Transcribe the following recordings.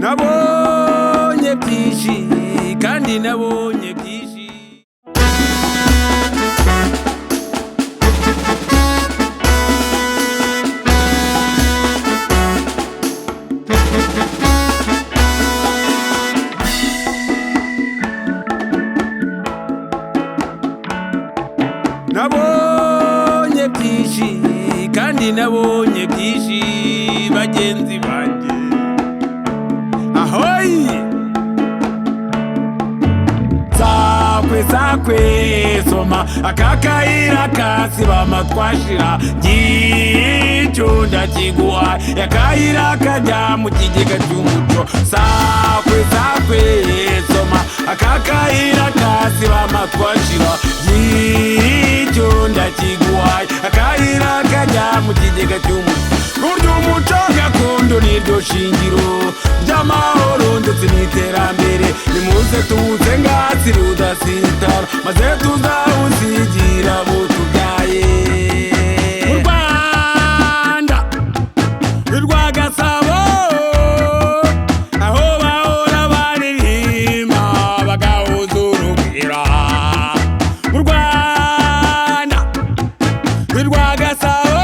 nabonye byinshi kandi nabonye byinshi nabonye byinshi kandi nabonye byinshi bagenzi banjye ahoyi sakwe soma akakayira kasibama twashira gicunda kiguha yakayira kajya mu kigega cy'umuco sakwe soma akakayira kasibama twashira gicunda kiguha yakayira kajya mu kigega cy'umuco burya umuco gakondo niryo shingiro ry'amahoro ndetse n'iterambere nimuze tuwuze ngatsi rudasitara maze tuzawusigira abo tubyaye mu Rwanda rwa Gasabo aho bahora baririmba bagahuza urugwiro mu Rwanda rwa Gasabo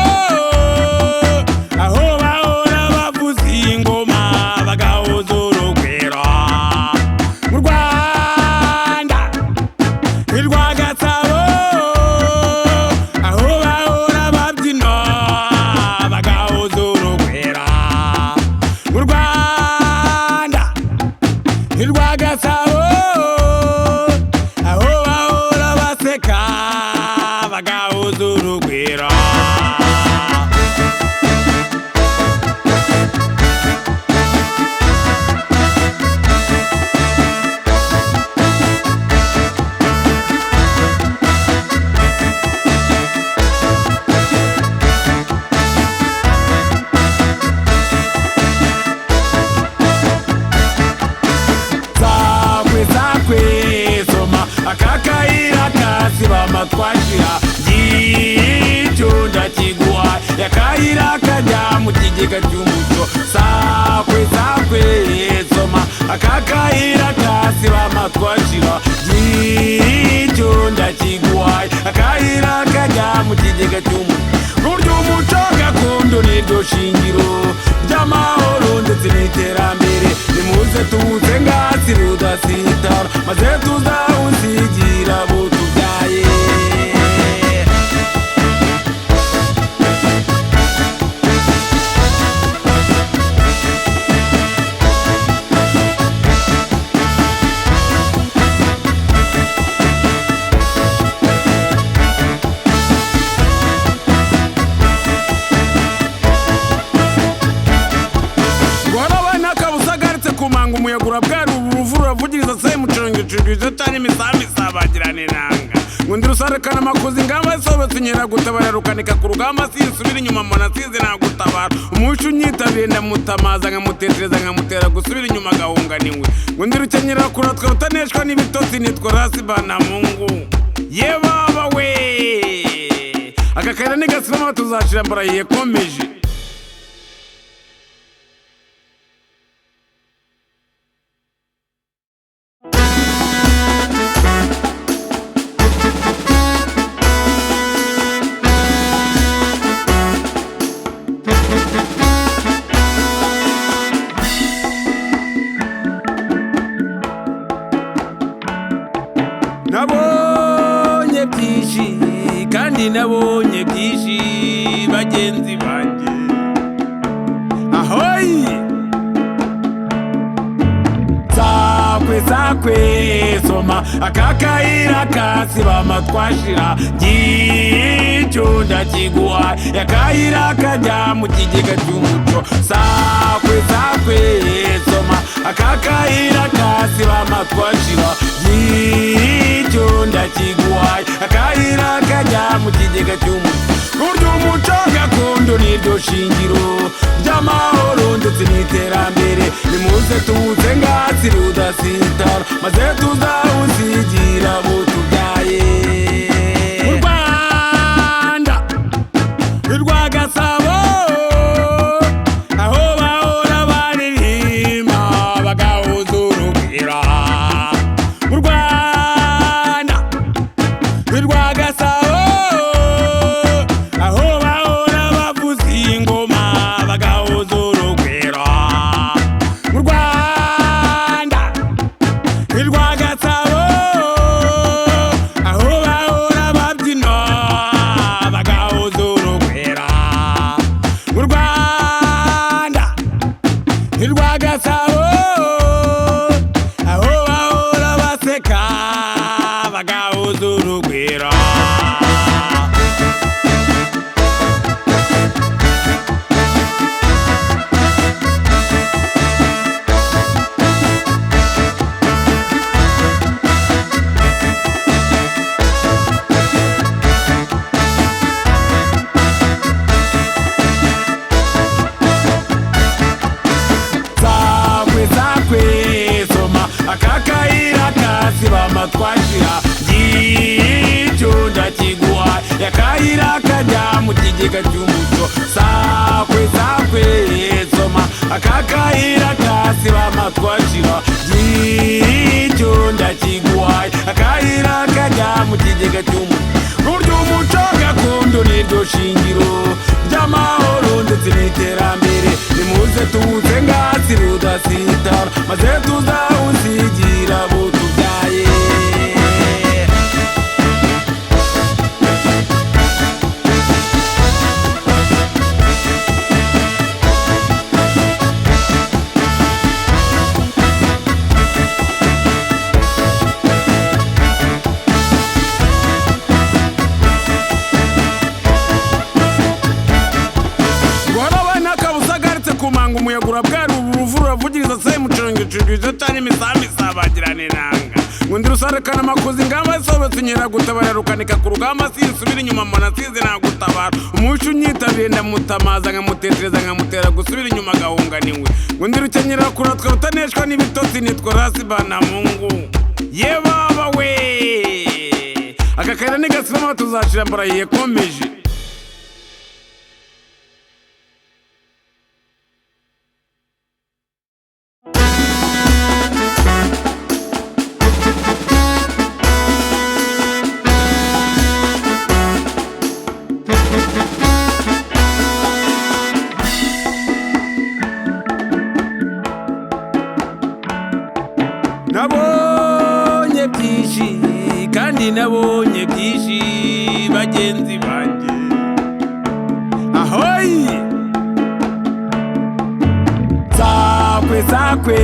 akakayira kasibama twashira gicunda kiguha yakayira kajya mu kigega cy'umuco sakwe soma akakayira kasibama twashira gicunda kiguha yakayira kajya mu kigega cy'umuco burya umuco gakondo niryo shingiro ry'amahoro ndetse n'iterambere nimuze tuwuze ngatsi rudasitara maze tuzawusigira abo tubyaye kumanga umuyagura bwari uruvura vugiriza se mucurangicurwiza tani misami sabagirane nanga ngo ndirusarekana makuzi ngamba sobetse nyera gutabara rukanika ku rugamba sinsubira inyuma mbona size nagutabara umushu nyitabire ndamutamaza nkamutetereza nkamutera gusubira inyuma gahunganiwe ngo ndirukenyera kuratwa rutaneshwa n'ibitotsi nitwa rasi bana mungu ye baba we akakayira nigasibama tuzashira mbara yekomeje nabonye byinshi kandi nabonye byinshi bagenzi banjye ahoyi sakwe soma akakayira kasibama twashira gicunda kiguha yakayira kajya mu kigega cy'umuco sakwe soma akakayira kasibama twashira gicunda kiguha yakayira kajya mu kigega cy'umuco burya umuco gakondo niryo shingiro ry'amahoro ndetse n'iterambere nimuze tuwuze ngatsi rudasitara maze tuzawusigira abo tubyaye mu Rwanda rwa Gasabo aho bahora baririmba Urwagasabo aho bahora baseka bagahuza urugwiro. Akakayira kasiba twashira y'icyo ndakiguha yakayira kajya mu kigega cy'umuco sakwe soma akakayira kasiba twashira y'icyo ndakiguha akayira kajya mu kigega cy'umuco. Burya umuco gakondo niryo shingiro ry'amahoro ndetse n'iterambere. Nimuze tuwuze ngasi rudasitara maze tuzawusigira abo tubyaye. Kumanga umuyaga urabwara uruvu uravugiriza se mucurangicururizo tani misami sabagirana inanga ngundi rusarekana amakuzi ingamba isobetse inkera gutabara rukanika ku rugamba sinsubira inyuma mbona size nagutabara umushu unyitabiriye ndamutamaza nkamutetereza nkamutera gusubira inyuma gahunganiwe ngundi rukenyera kuratwa rutaneshwa n'ibitotsi nitwa rasi bana mungu ye baba we aka kayira nigasibamo tuzashira mbarahiye komeje. Nabonye byinshi kandi nabonye byinshi bagenzi banjye ahoyi sakwe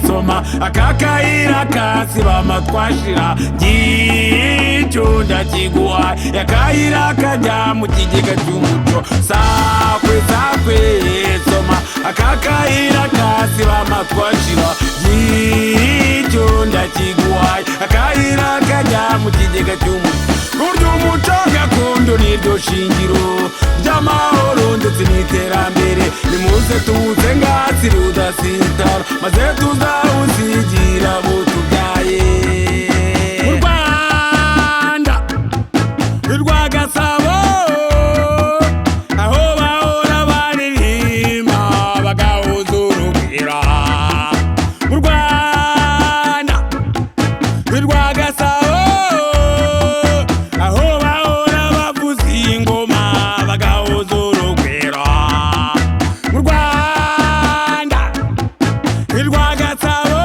soma akakayira kasiba twashira y'icyo ndakiguha yakayira kajya mu kigega cy'umuco sakwe soma akakayira kasiba twashira y'icyo ndakiguha akayira kajya mu kigega cy'umuco. Burya umuco gakondo niryo shingiro ry'amahoro ndetse n'iterambere. Nimuze tuwuze ngasi rudasitara maze tuzawusigira abo tubyaye. Mu Rwanda Urwagasabo aho bahora baririmba bagahuza urugwiro. Mu Rwanda Urwagasabo aho bahora bavuza ingoma bagahuza urugwiro. Mu Rwanda Urwagasabo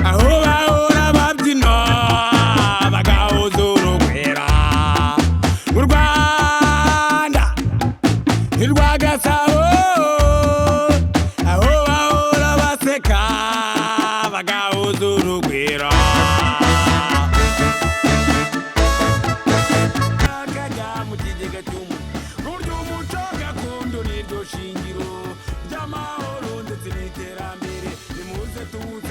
aho bahora babyina bagahuza urugwiro. Mu Rwanda Urwagasabo aho bahora baseka bagahuza urugwiro. Burya umuco gakondo niryo shingiro ry'amahoro ndetse n'iterambere. Nimuze tuwuze